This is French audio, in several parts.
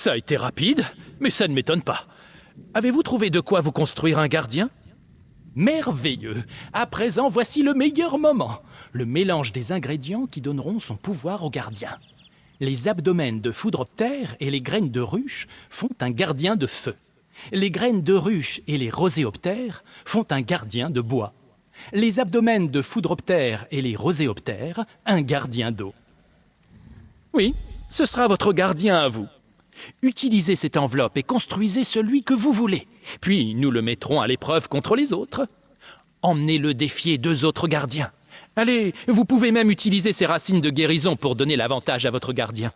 Ça a été rapide, mais ça ne m'étonne pas. Avez-vous trouvé de quoi vous construire un gardien? Merveilleux. À présent, voici le meilleur moment. Le mélange des ingrédients qui donneront son pouvoir au gardien. Les abdomens de foudroptère et les graines de ruche font un gardien de feu. Les graines de ruche et les roséoptères font un gardien de bois. Les abdomens de foudroptère et les roséoptères, un gardien d'eau. Oui, ce sera votre gardien à vous. Utilisez cette enveloppe et construisez celui que vous voulez. Puis nous le mettrons à l'épreuve contre les autres. Emmenez-le défier 2 autres gardiens. Allez, vous pouvez même utiliser ces racines de guérison pour donner l'avantage à votre gardien.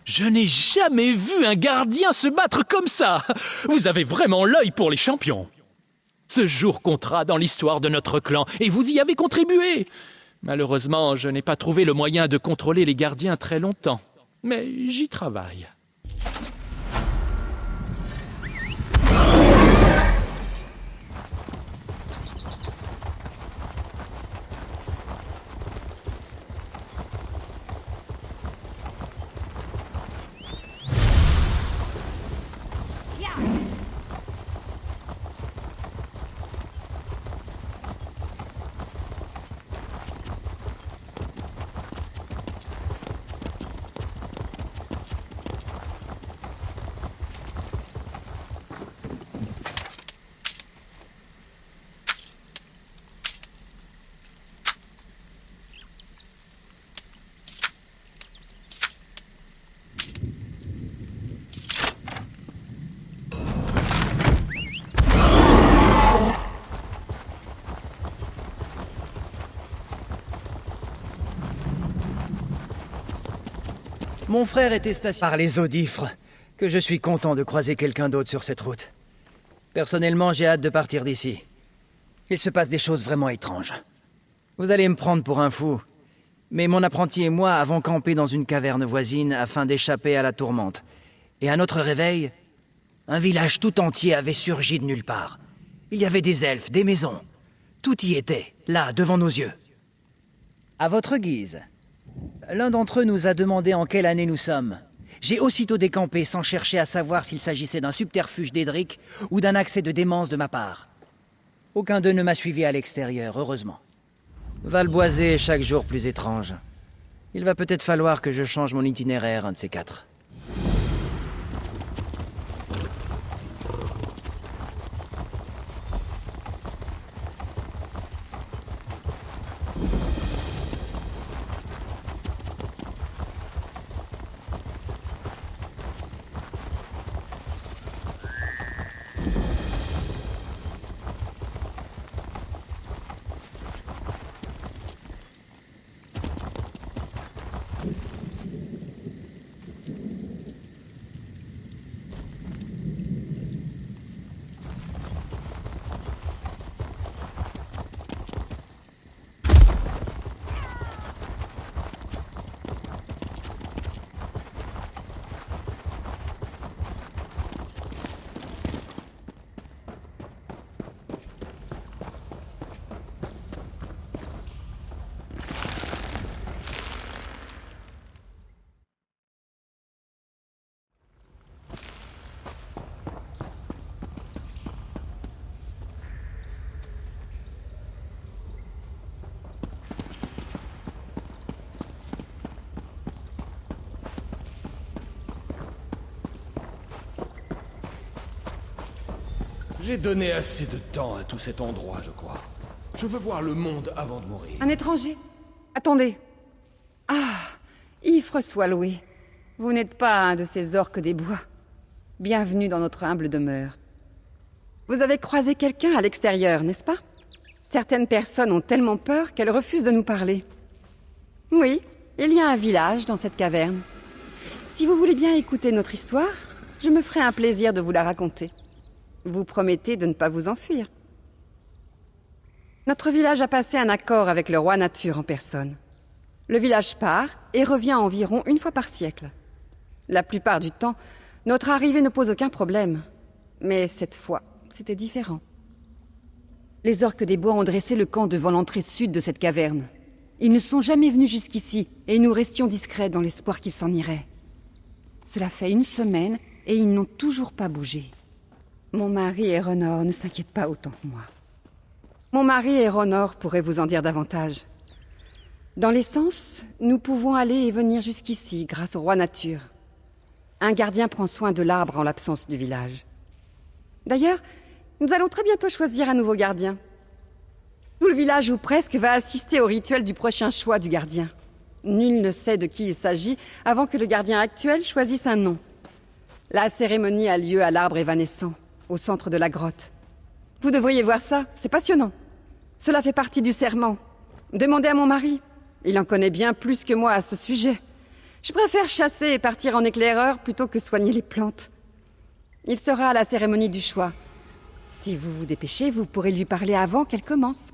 Je n'ai jamais vu un gardien se battre comme ça. Vous avez vraiment l'œil pour les champions. Ce jour comptera dans l'histoire de notre clan, et vous y avez contribué. Malheureusement, je n'ai pas trouvé le moyen de contrôler les gardiens très longtemps. Mais j'y travaille. Mon frère était stationné par les Audifres, que je suis content de croiser quelqu'un d'autre sur cette route. Personnellement, j'ai hâte de partir d'ici. Il se passe des choses vraiment étranges. Vous allez me prendre pour un fou, mais mon apprenti et moi avons campé dans une caverne voisine afin d'échapper à la tourmente. Et à notre réveil, un village tout entier avait surgi de nulle part. Il y avait des elfes, des maisons. Tout y était, là, devant nos yeux. À votre guise. L'un d'entre eux nous a demandé en quelle année nous sommes. J'ai aussitôt décampé sans chercher à savoir s'il s'agissait d'un subterfuge d'Edric ou d'un accès de démence de ma part. Aucun d'eux ne m'a suivi à l'extérieur, heureusement. Valboisé est chaque jour plus étrange. Il va peut-être falloir que je change mon itinéraire, un de ces quatre. J'ai donné assez de temps à tout cet endroit, je crois. Je veux voir le monde avant de mourir. Un étranger? Attendez. Ah, Ivre soit loué. Vous n'êtes pas un de ces orques des bois. Bienvenue dans notre humble demeure. Vous avez croisé quelqu'un à l'extérieur, n'est-ce pas? Certaines personnes ont tellement peur qu'elles refusent de nous parler. Oui, il y a un village dans cette caverne. Si vous voulez bien écouter notre histoire, je me ferai un plaisir de vous la raconter. Vous promettez de ne pas vous enfuir. Notre village a passé un accord avec le roi Nature en personne. Le village part et revient environ une fois par siècle. La plupart du temps, notre arrivée ne pose aucun problème. Mais cette fois, c'était différent. Les orques des bois ont dressé le camp devant l'entrée sud de cette caverne. Ils ne sont jamais venus jusqu'ici et nous restions discrets dans l'espoir qu'ils s'en iraient. Cela fait une semaine et ils n'ont toujours pas bougé. Mon mari Eronor ne s'inquiète pas autant que moi. Mon mari Eronor pourrait vous en dire davantage. Dans l'essence, nous pouvons aller et venir jusqu'ici grâce au roi Nature. Un gardien prend soin de l'arbre en l'absence du village. D'ailleurs, nous allons très bientôt choisir un nouveau gardien. Tout le village ou presque va assister au rituel du prochain choix du gardien. Nul ne sait de qui il s'agit avant que le gardien actuel choisisse un nom. La cérémonie a lieu à l'arbre évanescent, au centre de la grotte. Vous devriez voir ça, c'est passionnant. Cela fait partie du serment. Demandez à mon mari. Il en connaît bien plus que moi à ce sujet. Je préfère chasser et partir en éclaireur plutôt que soigner les plantes. Il sera à la cérémonie du choix. Si vous vous dépêchez, vous pourrez lui parler avant qu'elle commence.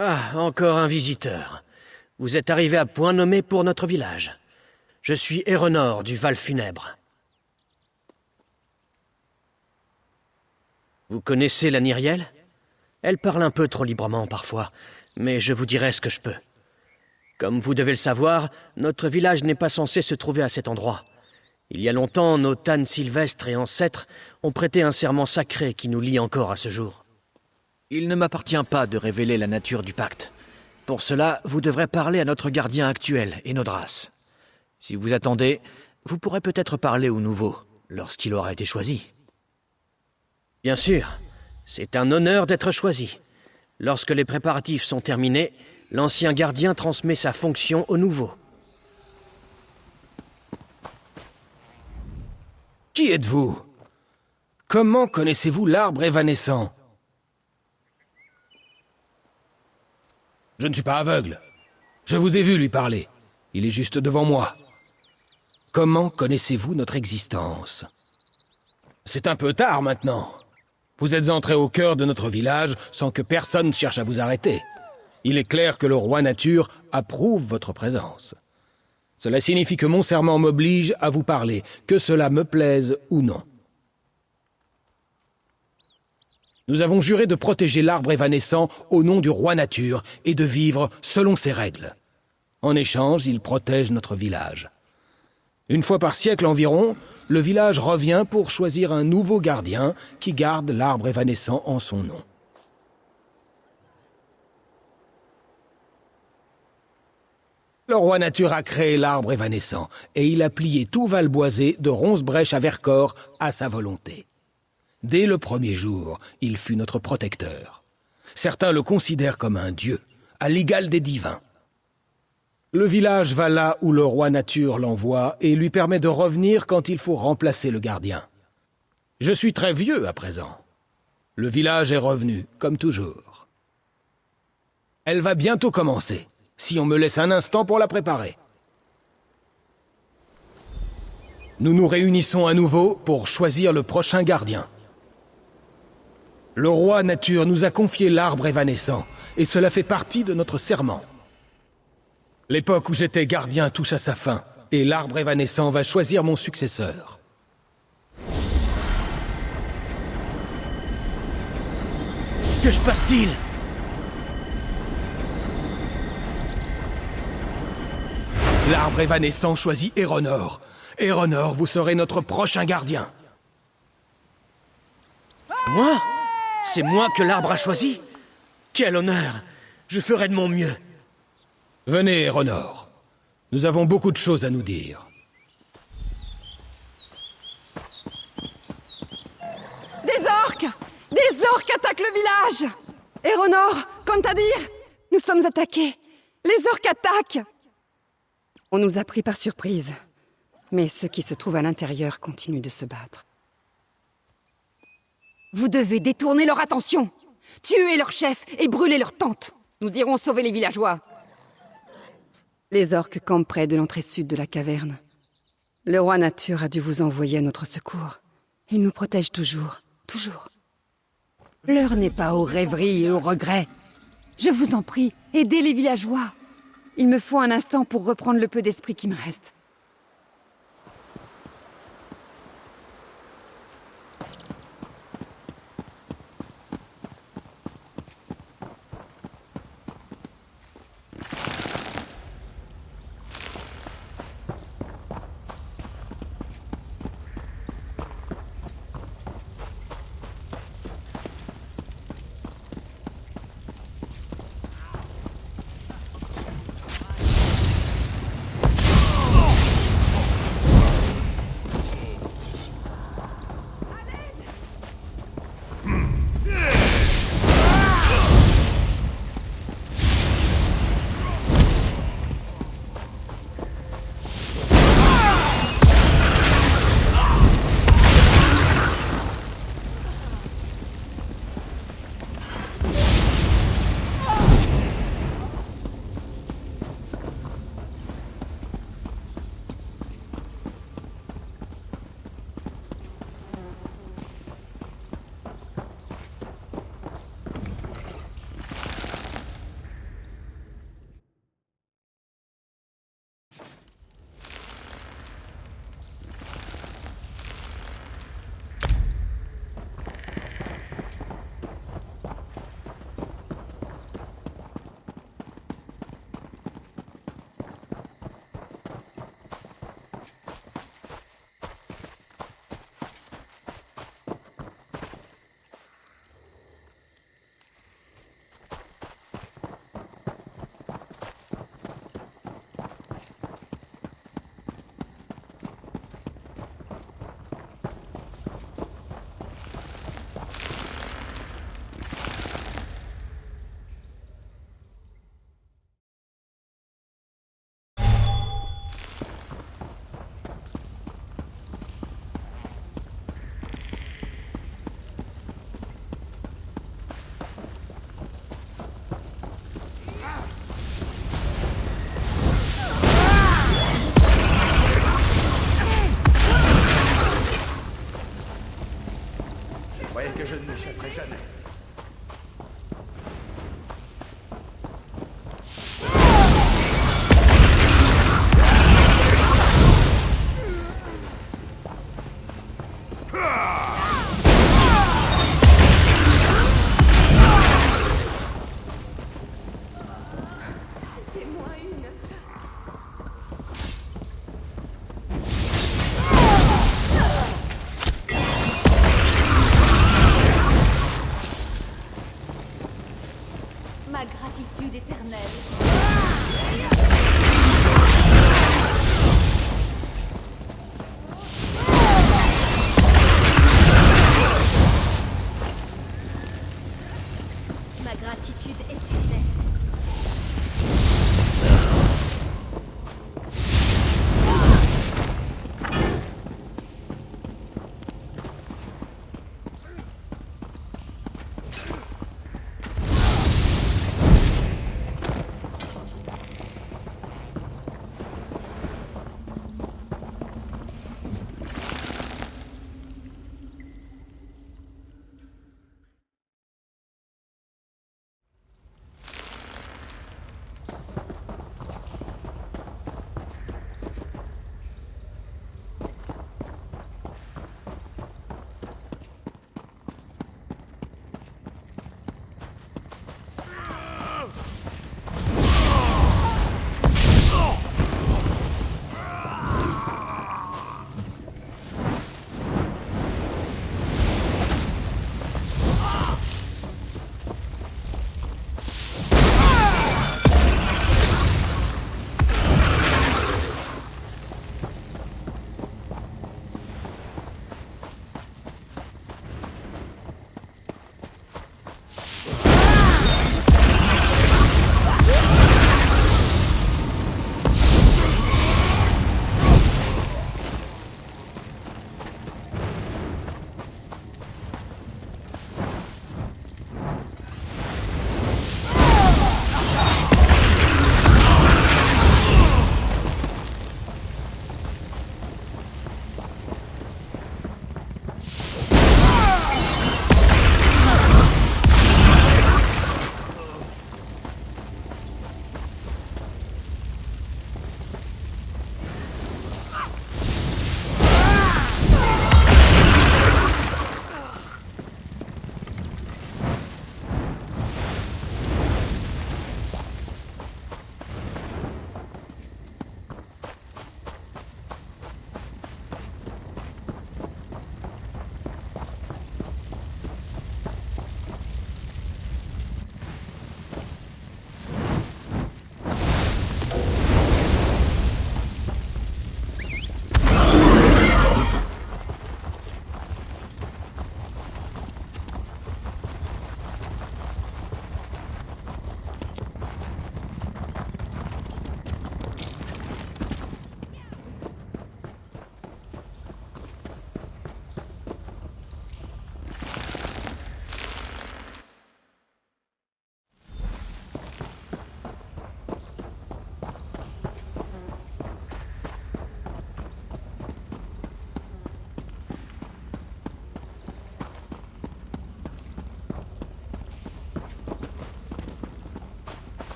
Ah, encore un visiteur. Vous êtes arrivé à point nommé pour notre village. Je suis Eronor du Val Funèbre. Vous connaissez la Nyriel? Elle parle un peu trop librement parfois, mais je vous dirai ce que je peux. Comme vous devez le savoir, notre village n'est pas censé se trouver à cet endroit. Il y a longtemps, nos Tans sylvestres et ancêtres ont prêté un serment sacré qui nous lie encore à ce jour. Il ne m'appartient pas de révéler la nature du pacte. Pour cela, vous devrez parler à notre gardien actuel, Enodras. Si vous attendez, vous pourrez peut-être parler au nouveau, lorsqu'il aura été choisi. Bien sûr, c'est un honneur d'être choisi. Lorsque les préparatifs sont terminés, l'ancien gardien transmet sa fonction au nouveau. Qui êtes-vous? Comment connaissez-vous l'arbre évanescent? Je ne suis pas aveugle. Je vous ai vu lui parler. Il est juste devant moi. Comment connaissez-vous notre existence? C'est un peu tard maintenant. Vous êtes entré au cœur de notre village sans que personne cherche à vous arrêter. Il est clair que le roi nature approuve votre présence. Cela signifie que mon serment m'oblige à vous parler, que cela me plaise ou non. Nous avons juré de protéger l'arbre évanescent au nom du roi nature et de vivre selon ses règles. En échange, il protège notre village. Une fois par siècle environ, le village revient pour choisir un nouveau gardien qui garde l'arbre évanescent en son nom. Le roi nature a créé l'arbre évanescent et il a plié tout Valboisé de Ronce-Brèche à Vercors à sa volonté. Dès le premier jour, il fut notre protecteur. Certains le considèrent comme un dieu, à l'égal des divins. Le village va là où le roi nature l'envoie et lui permet de revenir quand il faut remplacer le gardien. Je suis très vieux à présent. Le village est revenu, comme toujours. Elle va bientôt commencer, si on me laisse un instant pour la préparer. Nous nous réunissons à nouveau pour choisir le prochain gardien. Le roi nature nous a confié l'arbre évanescent, et cela fait partie de notre serment. L'époque où j'étais gardien touche à sa fin, et l'arbre évanescent va choisir mon successeur. Que se passe-t-il? L'arbre évanescent choisit Eronor. Eronor, vous serez notre prochain gardien. Moi? C'est moi que l'arbre a choisi? Quel honneur! Je ferai de mon mieux. Venez, Eronor. Nous avons beaucoup de choses à nous dire. Des orques! Des orques attaquent le village! Eronor, Cantadir, nous sommes attaqués! Les orques attaquent! On nous a pris par surprise. Mais ceux qui se trouvent à l'intérieur continuent de se battre. Vous devez détourner leur attention! Tuer leur chef et brûler leur tente! Nous irons sauver les villageois! Les orques campent près de l'entrée sud de la caverne. Le roi nature a dû vous envoyer à notre secours. Il nous protège toujours, toujours. L'heure n'est pas aux rêveries et aux regrets. Je vous en prie, aidez les villageois. Il me faut un instant pour reprendre le peu d'esprit qui me reste. Ma gratitude éternelle. Ma gratitude éternelle.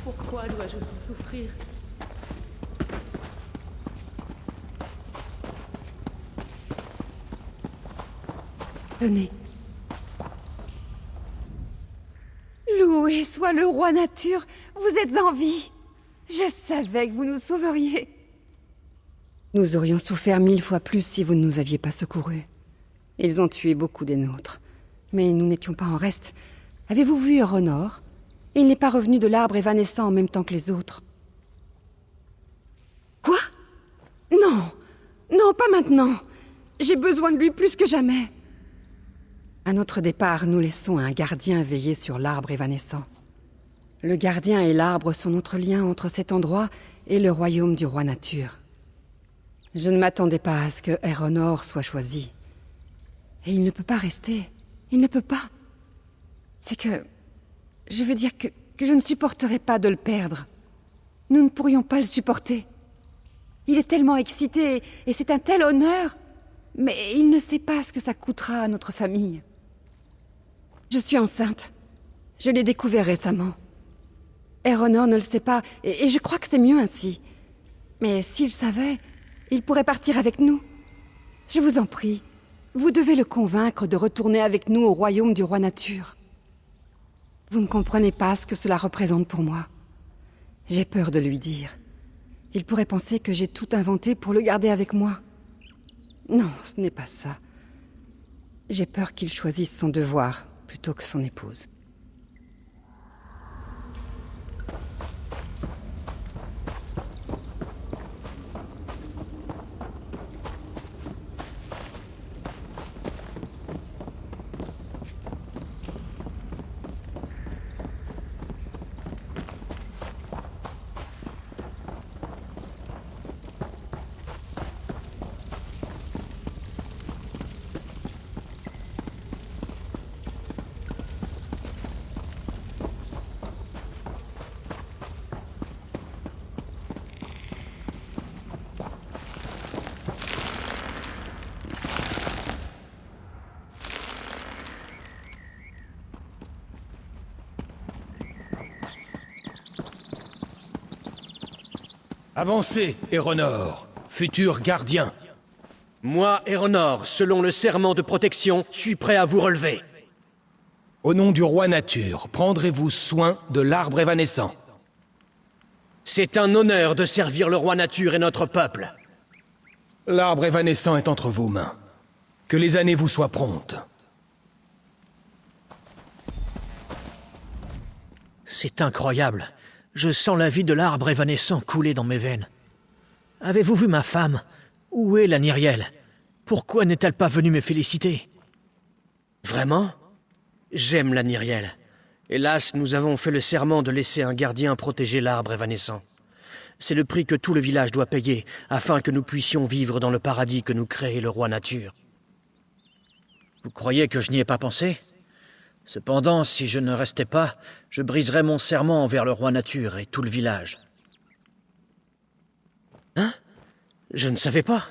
Pourquoi dois-je autant souffrir? Tenez. Loué soit le roi nature, vous êtes en vie. Je savais que vous nous sauveriez. Nous aurions souffert 1000 fois plus si vous ne nous aviez pas secourus. Ils ont tué beaucoup des nôtres. Mais nous n'étions pas en reste. Avez-vous vu Eronor? Il n'est pas revenu de l'arbre évanescent en même temps que les autres. Quoi? Non! Non, pas maintenant! J'ai besoin de lui plus que jamais! À notre départ, nous laissons un gardien veiller sur l'arbre évanescent. Le gardien et l'arbre sont notre lien entre cet endroit et le royaume du roi nature. Je ne m'attendais pas à ce que Eronor soit choisi. Et il ne peut pas rester. Il ne peut pas. C'est que... Je veux dire que je ne supporterais pas de le perdre. Nous ne pourrions pas le supporter. Il est tellement excité et c'est un tel honneur. Mais il ne sait pas ce que ça coûtera à notre famille. Je suis enceinte. Je l'ai découvert récemment. Eronor ne le sait pas et je crois que c'est mieux ainsi. Mais s'il savait, il pourrait partir avec nous. Je vous en prie, vous devez le convaincre de retourner avec nous au royaume du roi nature. Vous ne comprenez pas ce que cela représente pour moi. J'ai peur de lui dire. Il pourrait penser que j'ai tout inventé pour le garder avec moi. Non, ce n'est pas ça. J'ai peur qu'il choisisse son devoir plutôt que son épouse. Avancez, Eronor, futur gardien. Moi, Eronor, selon le serment de protection, suis prêt à vous relever. Au nom du roi Nature, prendrez-vous soin de l'arbre évanescent? C'est un honneur de servir le roi Nature et notre peuple. L'arbre évanescent est entre vos mains. Que les années vous soient promptes. C'est incroyable. Je sens la vie de l'arbre évanescent couler dans mes veines. Avez-vous vu ma femme? Où est la Nyriel? Pourquoi n'est-elle pas venue me féliciter? Vraiment? J'aime la Nyriel. Hélas, nous avons fait le serment de laisser un gardien protéger l'arbre évanescent. C'est le prix que tout le village doit payer, afin que nous puissions vivre dans le paradis que nous crée le roi Nature. Vous croyez que je n'y ai pas pensé? Cependant, si je ne restais pas, je briserais mon serment envers le roi Nature et tout le village. Hein? Je ne savais pas.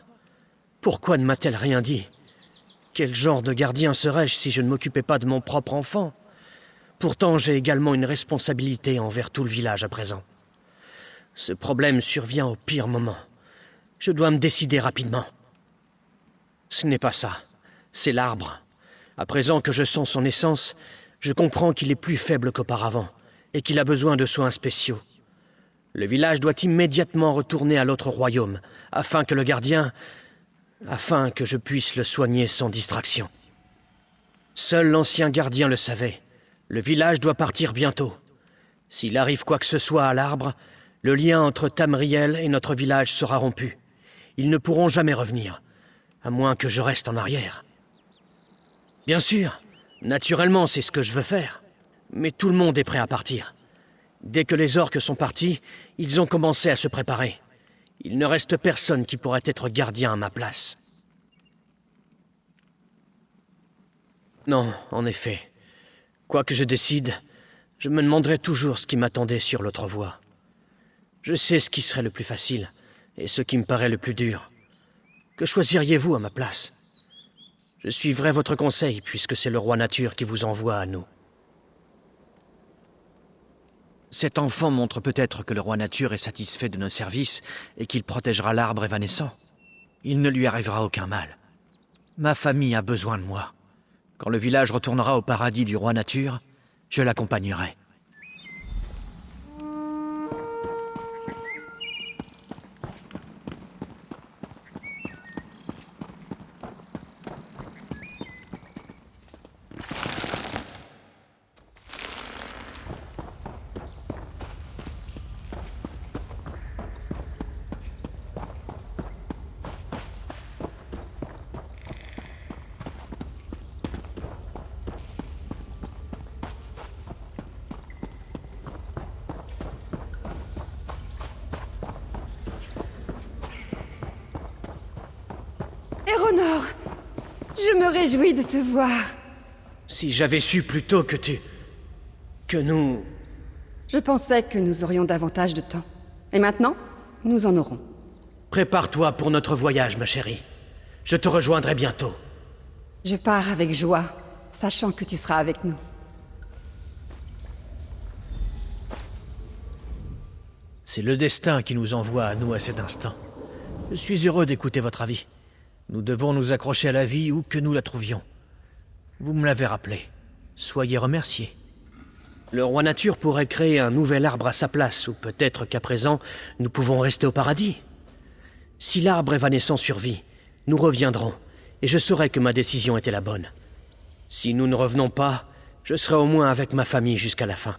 Pourquoi ne m'a-t-elle rien dit? Quel genre de gardien serais-je si je ne m'occupais pas de mon propre enfant? Pourtant, j'ai également une responsabilité envers tout le village à présent. Ce problème survient au pire moment. Je dois me décider rapidement. Ce n'est pas ça. C'est l'arbre. À présent que je sens son essence, je comprends qu'il est plus faible qu'auparavant et qu'il a besoin de soins spéciaux. Le village doit immédiatement retourner à l'autre royaume, afin que je puisse le soigner sans distraction. Seul l'ancien gardien le savait. Le village doit partir bientôt. S'il arrive quoi que ce soit à l'arbre, le lien entre Tamriel et notre village sera rompu. Ils ne pourront jamais revenir, à moins que je reste en arrière. Bien sûr, naturellement c'est ce que je veux faire. Mais tout le monde est prêt à partir. Dès que les orques sont partis, ils ont commencé à se préparer. Il ne reste personne qui pourrait être gardien à ma place. Non, en effet. Quoi que je décide, je me demanderai toujours ce qui m'attendait sur l'autre voie. Je sais ce qui serait le plus facile, et ce qui me paraît le plus dur. Que choisiriez-vous à ma place ? Je suivrai votre conseil, puisque c'est le roi Nature qui vous envoie à nous. Cet enfant montre peut-être que le roi Nature est satisfait de nos services et qu'il protégera l'arbre évanescent. Il ne lui arrivera aucun mal. Ma famille a besoin de moi. Quand le village retournera au paradis du roi Nature, je l'accompagnerai. Eronor, je me réjouis de te voir. Si j'avais su plus tôt que nous... Je pensais que nous aurions davantage de temps. Et maintenant, nous en aurons. Prépare-toi pour notre voyage, ma chérie. Je te rejoindrai bientôt. Je pars avec joie, sachant que tu seras avec nous. C'est le destin qui nous envoie à nous à cet instant. Je suis heureux d'écouter votre avis. Nous devons nous accrocher à la vie où que nous la trouvions. Vous me l'avez rappelé. Soyez remerciés. Le roi nature pourrait créer un nouvel arbre à sa place, ou peut-être qu'à présent, nous pouvons rester au paradis. Si l'arbre évanescent survit, nous reviendrons, et je saurai que ma décision était la bonne. Si nous ne revenons pas, je serai au moins avec ma famille jusqu'à la fin.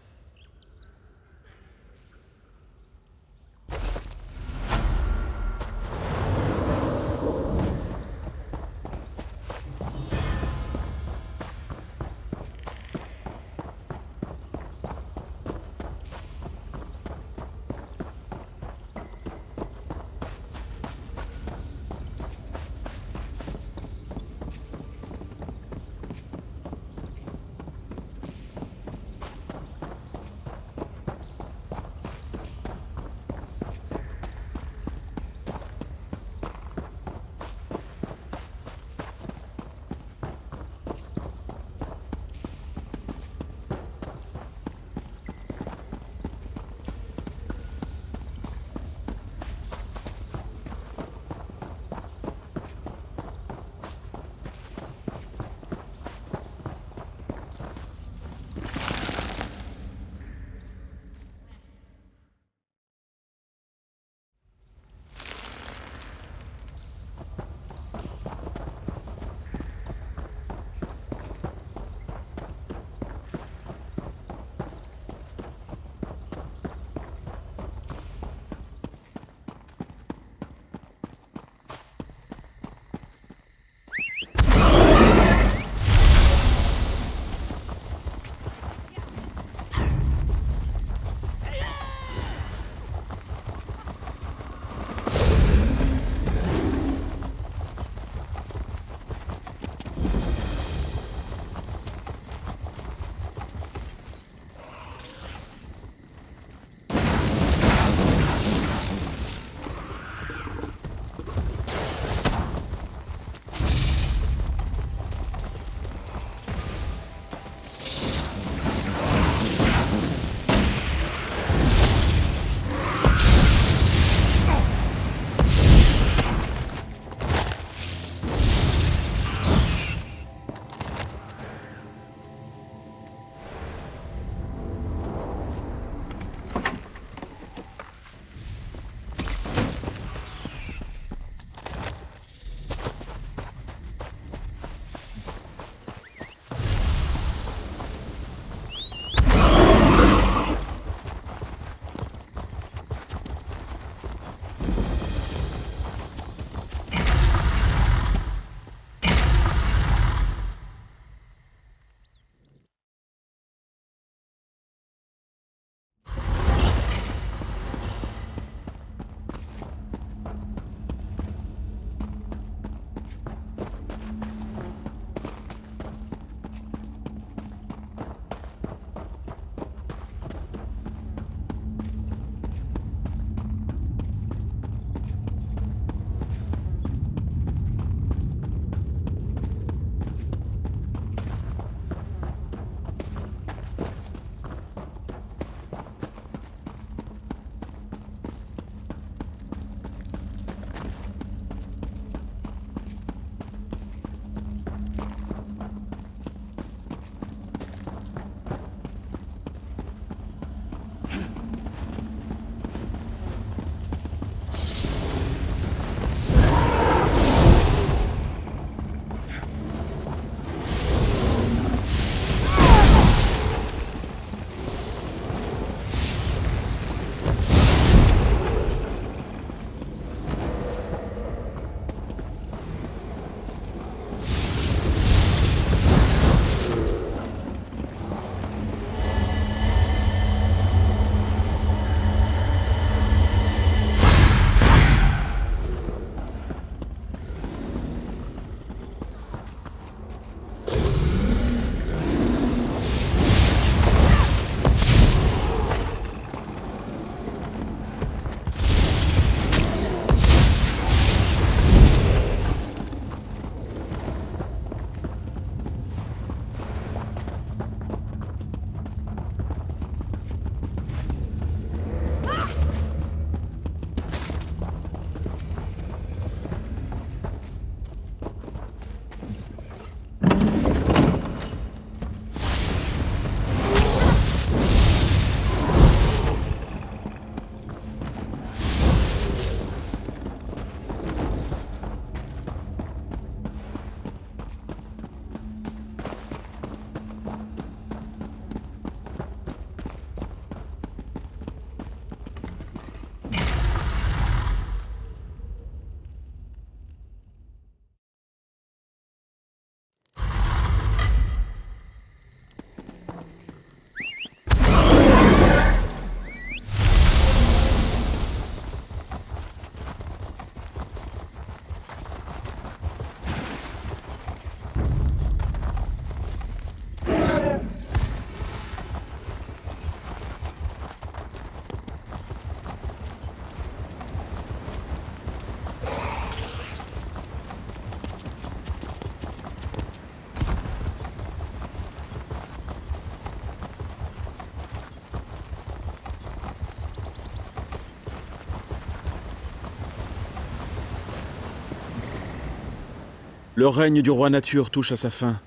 Le règne du roi nature touche à sa fin.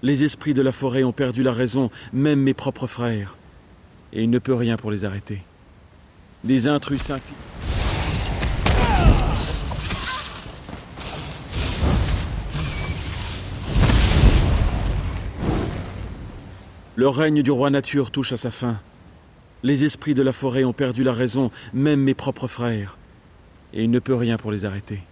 Les esprits de la forêt ont perdu la raison, même mes propres frères. Et il ne peut rien pour les arrêter. Des intrus s'infiltrent. Le règne du roi nature touche à sa fin. Les esprits de la forêt ont perdu la raison, même mes propres frères. Et il ne peut rien pour les arrêter.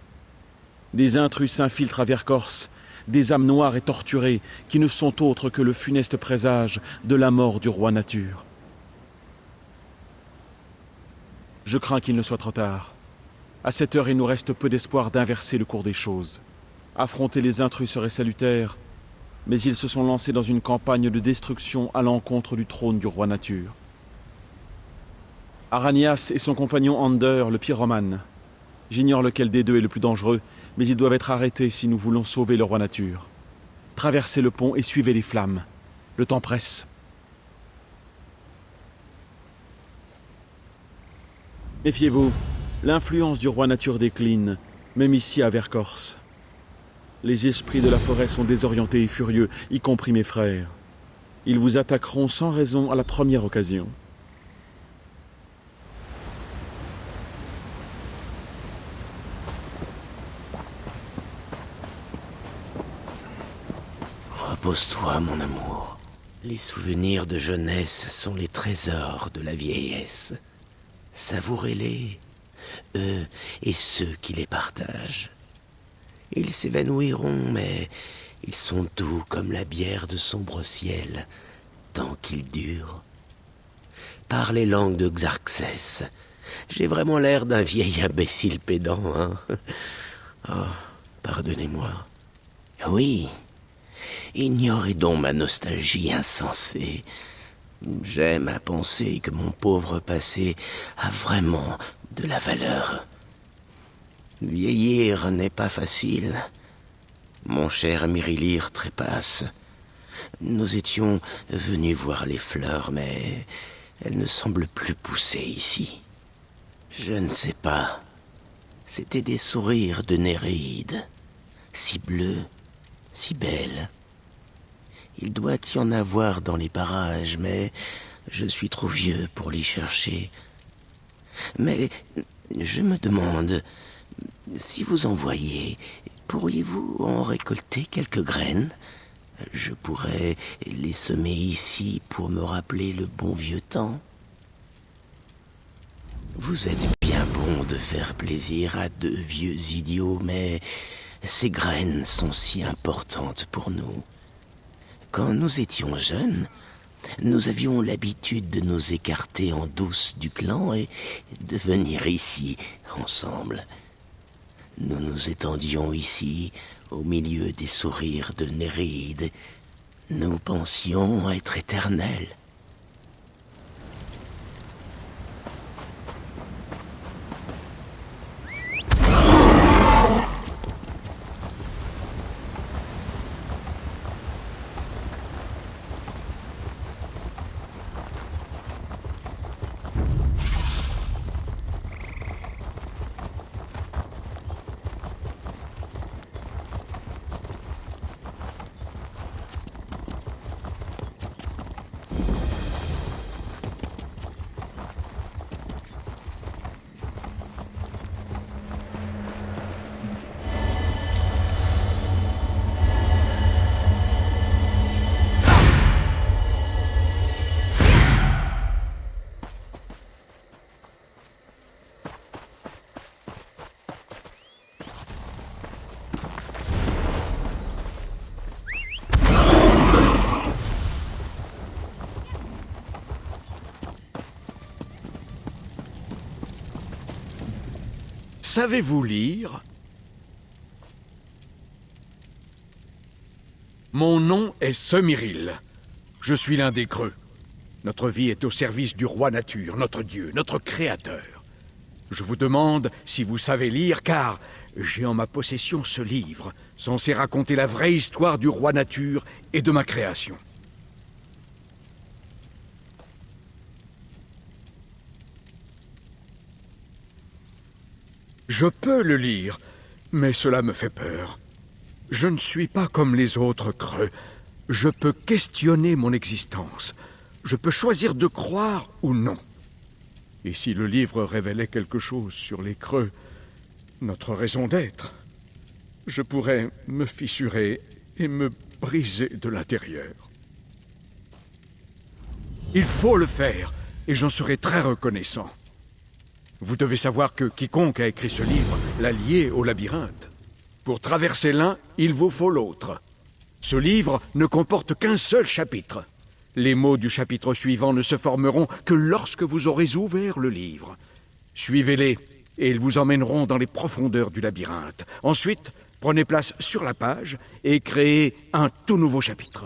Des intrus s'infiltrent à Vercorce, des âmes noires et torturées qui ne sont autres que le funeste présage de la mort du roi nature. Je crains qu'il ne soit trop tard. À cette heure, il nous reste peu d'espoir d'inverser le cours des choses. Affronter les intrus serait salutaire, mais ils se sont lancés dans une campagne de destruction à l'encontre du trône du roi nature. Aranias et son compagnon Ander, le pyromane. J'ignore lequel des deux est le plus dangereux, mais ils doivent être arrêtés si nous voulons sauver le roi nature. Traversez le pont et suivez les flammes. Le temps presse. Méfiez-vous, l'influence du roi nature décline, même ici à Vercorce. Les esprits de la forêt sont désorientés et furieux, y compris mes frères. Ils vous attaqueront sans raison à la première occasion. Repose-toi, mon amour. Les souvenirs de jeunesse sont les trésors de la vieillesse. Savourez-les, eux et ceux qui les partagent. Ils s'évanouiront, mais ils sont doux comme la bière de sombre ciel, tant qu'ils durent. Par les langues de Xarxès, j'ai vraiment l'air d'un vieil imbécile pédant, hein? Oh, pardonnez-moi. Oui, ignorez donc ma nostalgie insensée. J'aime à penser que mon pauvre passé a vraiment de la valeur. Vieillir n'est pas facile. Mon cher Mirilir trépasse. Nous étions venus voir les fleurs, mais elles ne semblent plus pousser ici. Je ne sais pas. C'étaient des sourires de Néréide, si bleus, si belles. Il doit y en avoir dans les parages, mais je suis trop vieux pour les chercher. Mais je me demande, si vous en voyez, pourriez-vous en récolter quelques graines? Je pourrais les semer ici pour me rappeler le bon vieux temps. Vous êtes bien bon de faire plaisir à deux vieux idiots, mais ces graines sont si importantes pour nous. Quand nous étions jeunes, nous avions l'habitude de nous écarter en douce du clan et de venir ici, ensemble. Nous nous étendions ici, au milieu des sourires de Néréide. Nous pensions être éternels. Savez-vous lire? Mon nom est Semiril. Je suis l'un des Creux. Notre vie est au service du roi nature, notre dieu, notre créateur. Je vous demande si vous savez lire, car j'ai en ma possession ce livre, censé raconter la vraie histoire du roi nature et de ma création. Je peux le lire, mais cela me fait peur. Je ne suis pas comme les autres creux. Je peux questionner mon existence. Je peux choisir de croire ou non. Et si le livre révélait quelque chose sur les creux, notre raison d'être, je pourrais me fissurer et me briser de l'intérieur. Il faut le faire, et j'en serai très reconnaissant. Vous devez savoir que quiconque a écrit ce livre l'a lié au labyrinthe. Pour traverser l'un, il vous faut l'autre. Ce livre ne comporte qu'un seul chapitre. Les mots du chapitre suivant ne se formeront que lorsque vous aurez ouvert le livre. Suivez-les, et ils vous emmèneront dans les profondeurs du labyrinthe. Ensuite, prenez place sur la page et créez un tout nouveau chapitre.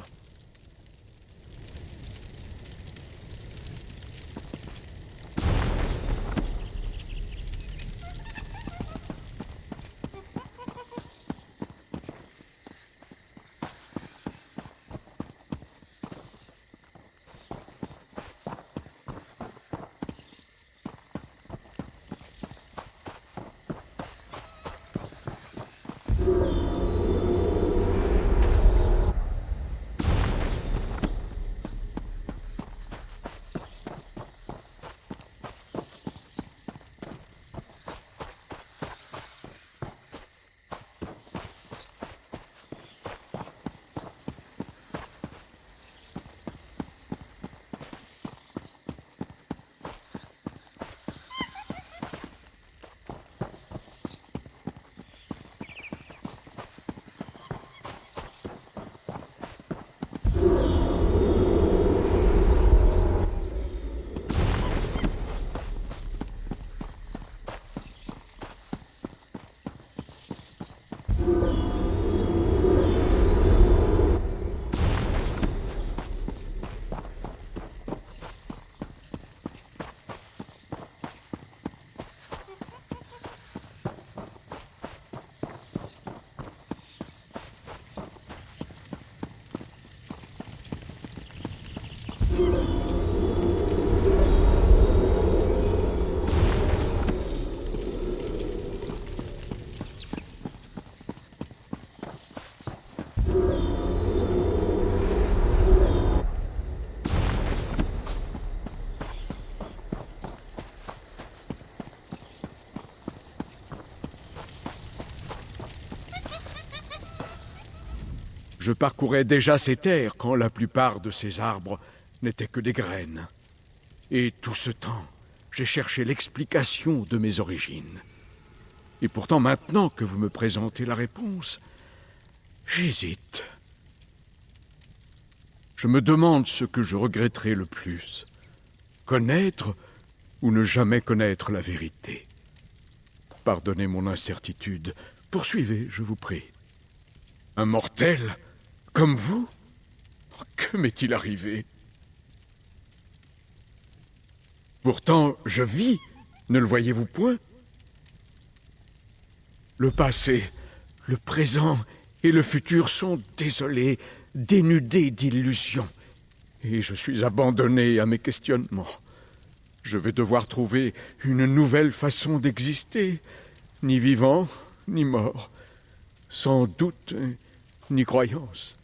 Je parcourais déjà ces terres quand la plupart de ces arbres n'étaient que des graines. Et tout ce temps, j'ai cherché l'explication de mes origines. Et pourtant, maintenant que vous me présentez la réponse, j'hésite. Je me demande ce que je regretterais le plus. Connaître ou ne jamais connaître la vérité. Pardonnez mon incertitude. Poursuivez, je vous prie. Un mortel comme vous? Que m'est-il arrivé? Pourtant, je vis, ne le voyez-vous point? Le passé, le présent et le futur sont désolés, dénudés d'illusions. Et je suis abandonné à mes questionnements. Je vais devoir trouver une nouvelle façon d'exister, ni vivant, ni mort, sans doute, ni croyance.